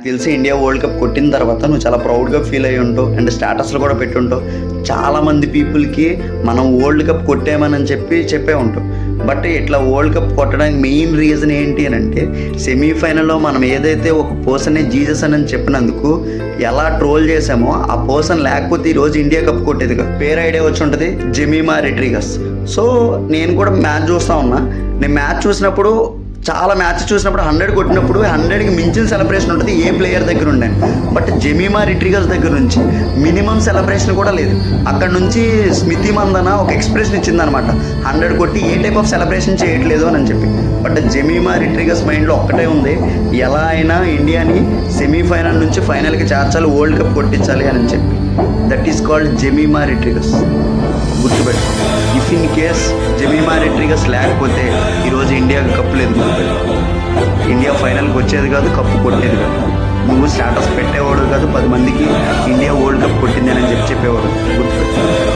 తెలిసి India world cup కొట్టిన తర్వాత నువ్వు చాలా ప్రౌడ్గా ఫీల్ అయ్యి ఉంటావు అండ్ స్టేటస్లో కూడా పెట్టి ఉంటావు. చాలామంది పీపుల్కి మనం వరల్డ్ కప్ కొట్టామని చెప్పే ఉంటావు. బట్ ఇట్లా వరల్డ్ కప్ కొట్టడానికి మెయిన్ రీజన్ ఏంటి అని అంటే సెమీఫైనల్లో మనం ఏదైతే ఒక పర్సనే జీసస్ అని చెప్పినందుకు ఎలా ట్రోల్ చేసామో ఆ పర్సన్ లేకపోతే ఈరోజు ఇండియా కప్ కొట్టేది కాదు. పేరు ఐడియా వచ్చి ఉంటుంది, జెమిమా రెడ్రిగస్. సో నేను కూడా మ్యాచ్ చూస్తూ ఉన్నా. నేను మ్యాచ్ చూసినప్పుడు చాలా మ్యాచ్ చూసినప్పుడు 100 కొట్టినప్పుడు 100కి మించిన సెలబ్రేషన్ ఉంటుంది ఏ ప్లేయర్ దగ్గర ఉండే. బట్ జెమిమా రెడ్రిగస్ దగ్గర నుంచి మినిమం సెలబ్రేషన్ కూడా లేదు. అక్కడ నుంచి స్మితి మందన ఒక ఎక్స్ప్రెషన్ ఇచ్చిందనమాట, 100 కొట్టి ఏ టైప్ ఆఫ్ సెలబ్రేషన్ చేయట్లేదు అని చెప్పి. బట్ జెమిమా రెడ్రిగస్ మైండ్లో ఒక్కటే ఉంది, ఎలా అయినా ఇండియాని సెమీఫైనల్ నుంచి ఫైనల్కి చేర్చాలి, వరల్డ్ కప్ కొట్టించాలి అని చెప్పి. That is called Jemimah Rodrigues. గుర్తుపెట్టు. If in case Jemimah Rodrigues లేకపోతే ఈరోజు ఇండియాకి కప్పు లేదు. గుర్తుపెట్టు. ఇండియా ఫైనల్కి వచ్చేది కాదు, కప్పు కొట్టేది కాదు. నువ్వు స్టేటస్ పెట్టేవాడు కాదు, 10 మందికి ఇండియా వరల్డ్ కప్ కొట్టింది అని చెప్పేవాడు. గుర్తుపెట్టు.